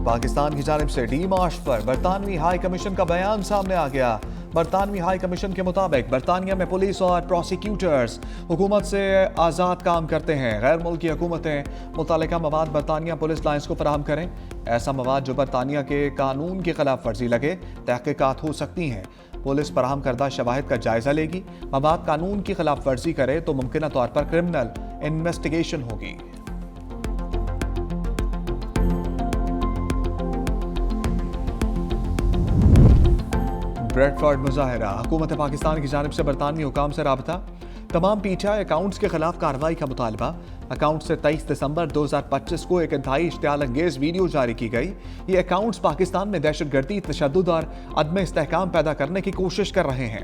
पाकिस्तान की जानिब से डी मार्च पर बरतानवी हाई कमीशन का बयान सामने आ गया। बरतानवी हाई कमीशन के मुताबिक बरतानिया में पुलिस और प्रोसिक्यूटर्स हुकूमत से आज़ाद काम करते हैं। गैर मुल्की हुकूमतें मुतल्लिका मवाद बरतानिया पुलिस लाइन्स को फराहम करें। ऐसा मवाद जो बरतानिया के कानून की खिलाफ वर्जी लगे तहकीकात हो सकती हैं। पुलिस फराहम करदा शवाहिद का जायजा लेगी। मवाद कानून की खिलाफ वर्जी करे तो मुमकिन तौर पर क्रिमिनल इन्वेस्टिगेशन होगी। ब्रेडफोर्ड मुजाहिरा, हुकूमत पाकिस्तान की जानिब से बरतानवी हुकाम से राबता। तमाम पीटीआई अकाउंट्स के खिलाफ कार्रवाई का मुतालबा। अकाउंट से 23 दिसंबर 2025 को एक इंतहाई इश्तियाल अंगेज वीडियो जारी की गई। ये अकाउंट्स पाकिस्तान में दहशतगर्दी, तशद्दुद और अदम इस्तेहकाम पैदा करने की कोशिश कर रहे हैं।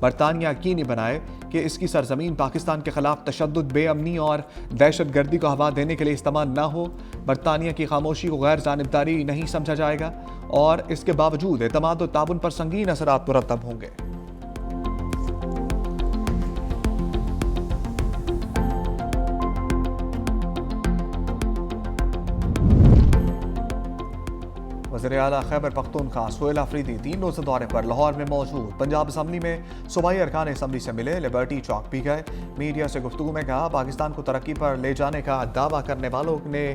बरतानिया यकीनी बनाए कि इसकी सरजमीन पाकिस्तान के खिलाफ तशद्दुद, बेअमनी और दहशतगर्दी को हवा देने के लिए इस्तेमाल न हो। बरतानिया की खामोशी को गैर जानिबदारी नहीं समझा जाएगा और इसके बावजूद एतमाद और ताबुन पर संगीन असरात मुरतब होंगे। वज़ीर आला खैबर पख्तूनख्वा सोहेल अफरीदी 3 रोज़ा दौरे पर लाहौर में मौजूद। पंजाब असम्बली में सूबाई अरकान असम्बली से मिले, लिबर्टी चौक भी गए। मीडिया से गुफ्तगू में कहा पाकिस्तान को तरक्की पर ले जाने का दावा करने वालों ने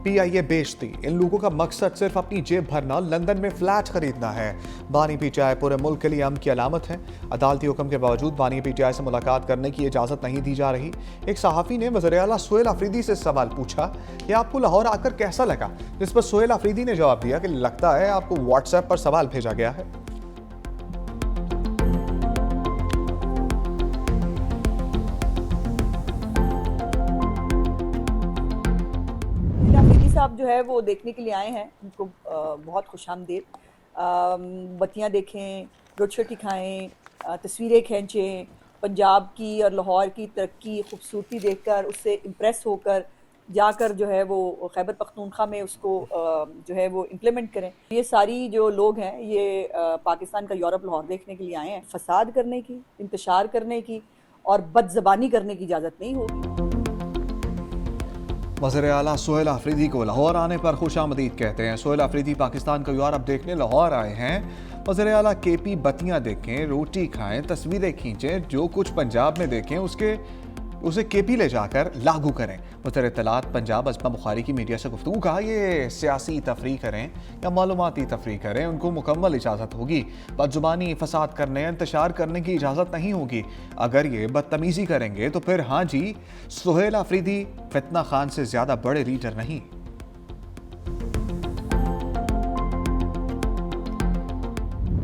PIA बेचती। इन लोगों का मकसद सिर्फ अपनी जेब भरना, लंदन में फ्लैट खरीदना है। बानी PTI पूरे मुल्क के लिए अमन की अलामत है। अदालती हुक्म के बावजूद बानी PTI से मुलाकात करने की इजाज़त नहीं दी जा रही। एक सहाफ़ी ने वज़ीर आला सोहेल अफरीदी से सवाल पूछा कि आपको लाहौर आकर कैसा लगा, जिस पर सोहेल अफरीदी ने जवाब दिया कि लगता है आपको व्हाट्सएप पर सवाल भेजा गया है। साहब जो है वो देखने के लिए आए हैं, उनको बहुत खुशामदीद। बत्तियाँ देखें, रोटी खाएं, तस्वीरें खींचें, पंजाब की और लाहौर की तरक्की, खूबसूरती देखकर उससे इम्प्रेस होकर जाकर जो है वो खैबर पख्तूनख्वा में उसको जो है वो इम्प्लीमेंट करें। ये सारी जो लोग हैं ये पाकिस्तान का यूरोप लाहौर देखने के लिए आए हैं। फसाद करने की, इंतशार करने की और बदज़बानी करने की इजाज़त नहीं होगी। वज़ीर आला सोहेल अफरीदी को लाहौर आने पर खुशामदीद कहते हैं। सोहेल अफरीदी पाकिस्तान का यूरोप देखने लाहौर आए हैं। वज़ीर आला KP बत्तियाँ देखें, रोटी खाएं, तस्वीरें खींचें, जो कुछ पंजाब में देखें उसे KP ले जाकर लागू करें। वज़ीर इत्तलात पंजाब अज़मा बुखारी की मीडिया से गुफ्तगू कहा ये सियासी तफरीह करें या मालूमाती तफरीह करें, उनको मुकम्मल इजाज़त होगी। बदजुबानी, फसाद करने, इंतशार करने की इजाज़त नहीं होगी। अगर ये बदतमीज़ी करेंगे तो फिर हाँ जी, सोहेल अफरीदी फितना खान से ज़्यादा बड़े लीडर नहीं।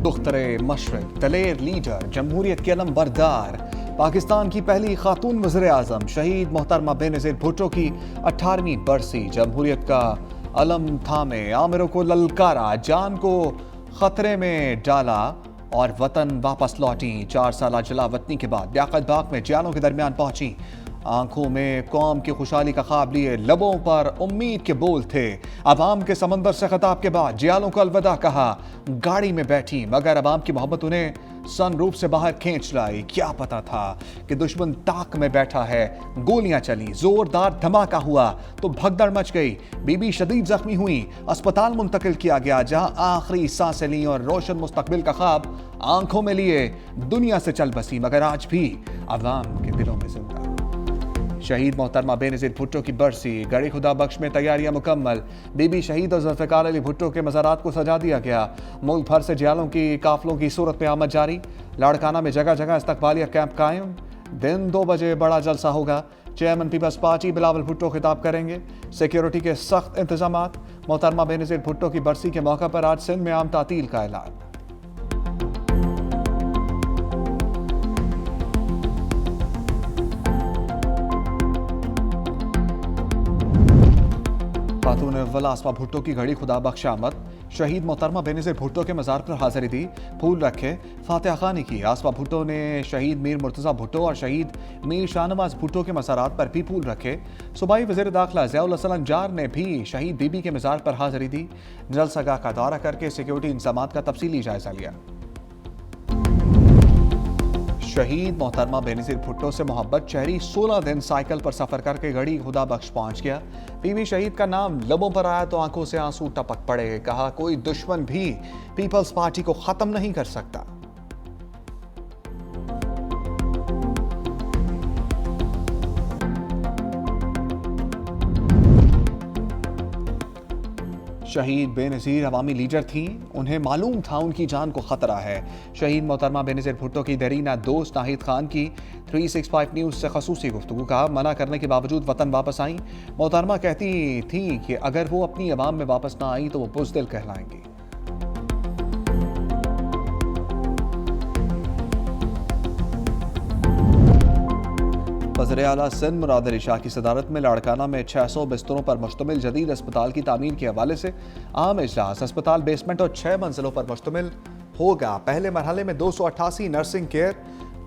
दुख्तरे मशरिक, दलेर लीडर, जमहूरियत के अलम बरदार, पाकिस्तान की पहली खातून वज़ीर आज़म शहीद मोहतरमा बेनज़ीर भुट्टो की 18वीं बरसी। जमहूरियत का अलम थामे, आमिरों को ललकारा, जान को खतरे में डाला और वतन वापस लौटी। 4 साल जलावतनी के बाद लियाकत बाग में जियालों के दरमियान पहुंची। आंखों में कौम की खुशहाली का ख्वाब लिए, लबों पर उम्मीद के बोल थे। अवाम के समंदर से खिताब के बाद जियालों को अलविदा कहा। गाड़ी में बैठी मगर अवाम की मोहब्बत उन्हें सनरूफ से बाहर खींच लाई। क्या पता था कि दुश्मन ताक में बैठा है। गोलियां चली, जोरदार धमाका हुआ तो भगदड़ मच गई। बीबी शदीद जख्मी हुई, अस्पताल मुंतकिल किया गया, जहां आखिरी सांसें ली और रोशन मुस्तकबिल का ख्वाब आंखों में लिए दुनिया से चल बसी, मगर आज भी अवाम के दिलों में जिंदा। शहीद मोहतरमा बेनज़ीर भुट्टो की बरसी, गड़ी खुदा बख्श में तैयारियां मुकम्मल। बीबी शहीद और ज़ुल्फ़िकार अली भुट्टो के मज़ारात को सजा दिया गया। मुल्क भर से जियालों की काफलों की सूरत में आमद जारी। लाड़काना में जगह जगह इस्तकबालिया कैंप कायम। दिन 2 बजे बड़ा जलसा होगा। चेयरमैन पीपल्स पार्टी बिलावल भुट्टो खिताब करेंगे। सिक्योरिटी के सख्त इंतजामात। मोहतरमा बेनज़ीर भुट्टो की बरसी के मौका पर आज सिंध में आम तातील का ऐलान। खातून अव्वल आसमा भुट्टो की घड़ी खुदा बख्श आमद। शहीद मोहतरमा बेनज़ीर भुट्टो के मज़ार पर हाज़िरी दी, फूल रखे, फातिहा ख़ानी की। आसमा भुट्टो ने शहीद मीर मुर्तज़ा भुट्टो और शहीद मीर शाहनवाज भुट्टो के मज़ारात पर भी फूल रखे। सूबाई वज़ीर दाखिला ज़ियाउल हसन अंजार ने भी शहीद बीबी के मज़ार पर हाज़िरी दी। जलसागाह का दौरा करके सिक्योरिटी इंतज़ामात का तफसीली जायज़ा लिया। शहीद मोहतरमा बेनज़ीर भुट्टो से मोहब्बत शहरी 16 दिन साइकिल पर सफर करके गढ़ी खुदा बख्श पहुंच गया। बीवी शहीद का नाम लबों पर आया तो आंखों से आंसू टपक पड़े। कहा, कोई दुश्मन भी पीपल्स पार्टी को खत्म नहीं कर सकता। शहीद बेनज़ीर अवामी लीडर थी, उन्हें मालूम था उनकी जान को खतरा है। शहीद मोहतरमा बेनज़ीर भुट्टो की दरीना दोस्त नाहिद खान की 365 न्यूज़ से खसूसी गुफ्तगू। कहा, मना करने के बावजूद वतन वापस आई। मोहतरमा कहती थी कि अगर वो अपनी अवाम में वापस ना आई तो वो बुज़दिल कहलाएंगी। वज़ीर आला सिंध मुराद अली शाह की सदारत में लाड़काना में 600 बिस्तरों पर मुश्तमिल जदीद अस्पताल की तामीर के हवाले से आम इजलास। अस्पताल बेसमेंट और 6 मंजिलों पर मुश्तमिल होगा। पहले मरहले में 288 नर्सिंग केयर,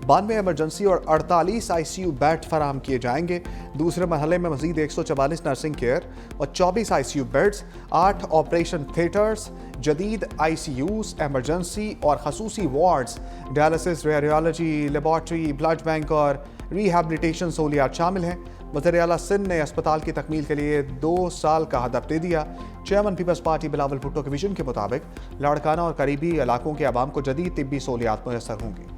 92 एमरजेंसी और 48 ICU बेड फराहम किए जाएंगे। दूसरे मरहले में मजीद 144 नर्सिंग केयर और 24 ICU बेड्स, 8 ऑपरेशन थिएटर्स, जदीद ICUs, एमरजेंसी और खसूसी wards, dialysis, radiology, laboratory, blood bank और रिहैबिलिटेशन सहूलियात शामिल हैं। वज़ीर आला सिंध ने अस्पताल की तकमील के लिए 2 साल का हदफ दे दिया। चेयरमैन पीपल्स पार्टी बिलावल भुट्टो के विजन के मुताबिक लाड़काना और करीबी इलाकों के अवाम को जदीद तिब्बी सहूलियात मुयस्सर होंगी।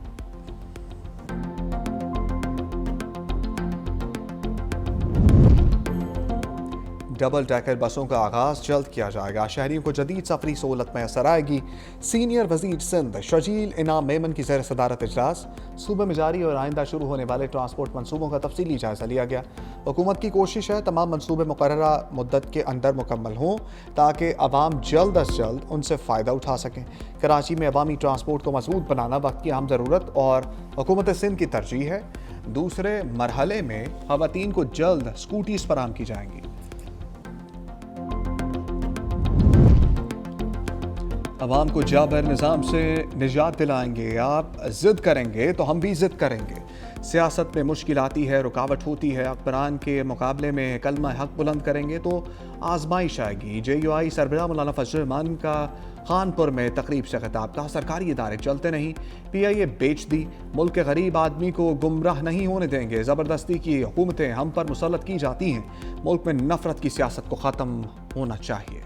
डबल डेकर बसों का आगाज जल्द किया जाएगा। शहरियों को जदीद सफरी सहूलत मैसर आएगी। सीनियर वजीर सिंध शजील इनाम मेमन की ज़ेर सदारत इजलास। सूबे में जारी और आइंदा शुरू होने वाले ट्रांसपोर्ट मनसूबों का तफसीली जायजा लिया गया। हुकूमत की कोशिश है तमाम मनसूबे मुकर्ररा मुद्दत के अंदर मुकम्मल हों ताकि अवाम जल्द अज जल्द उनसे फ़ायदा उठा सकें। कराची में अवामी ट्रांसपोर्ट को मजबूत बनाना वक्त की अहम ज़रूरत और हुकूमत सिंध की तरजीह है। दूसरे मरहले में ख़वातीन को जल्द स्कूटीज़ फराहम की जाएंगी। अवाम को जाबर निज़ाम से निजात दिलाएंगे। आप ज़िद करेंगे तो हम भी ज़िद करेंगे। सियासत में मुश्किल आती है, रुकावट होती है। अकबरान के मुकाबले में कलमा हक बुलंद करेंगे तो आजमाइश आएगी। JUI सरबराह मौलाना फजल रहमान का खानपुर में तकरीब से खिताब। कहा, सरकारी इदारे चलते नहीं, PIA बेच दी। मुल्क के गरीब आदमी को गुमराह नहीं होने देंगे। ज़बरदस्ती की हुकूमतें हम पर मुसल्लत की जाती हैं। मुल्क में नफरत की सियासत को ख़त्म होना चाहिए।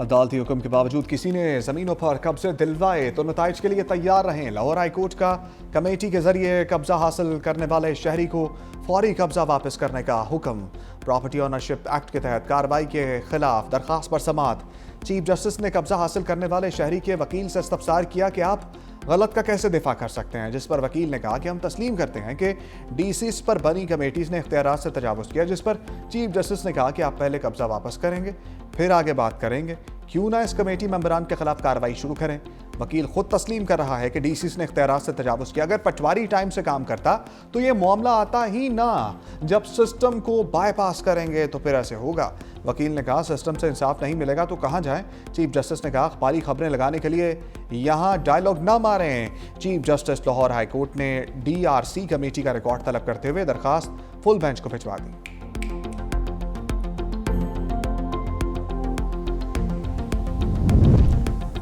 अदालती हुक्म के बावजूद किसी ने ज़मीनों पर कब्जे दिलवाए तो नताइज के लिए तैयार रहें। लाहौर हाई कोर्ट का कमेटी के जरिए कब्जा हासिल करने वाले शहरी को फौरी कब्जा वापस करने का हुक्म। प्रॉपर्टी ओनरशिप एक्ट के तहत कार्रवाई के खिलाफ दरख्वास्त पर समाअत। चीफ जस्टिस ने कब्जा हासिल करने वाले शहरी के वकील से इस्तफसार किया कि आप गलत का कैसे दिफा कर सकते हैं, जिस पर वकील ने कहा कि हम तस्लीम करते हैं कि DCs पर बनी कमेटीज़ ने इख्तियारात से तजावुज़ किया, जिस पर चीफ जस्टिस ने कहा कि आप पहले कब्जा वापस करेंगे फिर आगे बात करेंगे। क्यों ना इस कमेटी मेंबरान के खिलाफ कार्रवाई शुरू करें। वकील खुद तस्लीम कर रहा है कि DCs ने इख्तियारात से तजावुज़ किया। अगर पटवारी टाइम से काम करता तो ये मामला आता ही ना। जब सिस्टम को बाईपास करेंगे तो फिर ऐसे होगा। वकील ने कहा, सिस्टम से इंसाफ नहीं मिलेगा तो कहाँ जाएं। चीफ जस्टिस ने कहा, अखबारी खबरें लगाने के लिए यहाँ डायलॉग ना मारें। Chief justice Lahore high court ने DRC कमेटी का रिकॉर्ड तलब करते हुए दरखास्त फुल बेंच को भिजवा दी।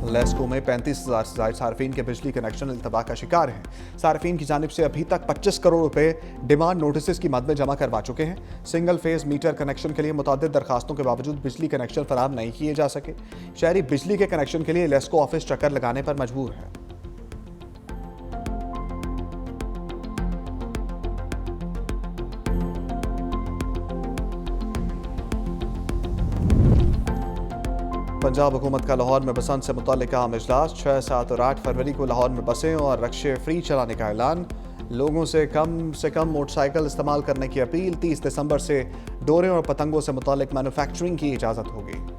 लेस्को में 35,000 से ज़ायद सार्फिन के बिजली कनेक्शन इल्तबा का शिकार हैं। सार्फिन की जानिब से अभी तक 25 करोड़ रुपए डिमांड नोटिस की मद में जमा करवा चुके हैं। सिंगल फेज मीटर कनेक्शन के लिए मुतअद्दिद दरखास्तों के बावजूद बिजली कनेक्शन फराहम नहीं किए जा सके। शहरी बिजली के कनेक्शन के लिए लेस्को ऑफिस चक्कर लगाने पर मजबूर है। पंजाब हुकूमत का लाहौर में बसंत से मुतल्लिक़ आम इजलास। 6, 7 और 8 फरवरी को लाहौर में बसें और रक्शे फ्री चलाने का ऐलान। लोगों से कम मोटरसाइकिल इस्तेमाल करने की अपील। 30 दिसंबर से डोरे और पतंगों से मुतल्लिक़ मैन्युफैक्चरिंग की इजाज़त होगी।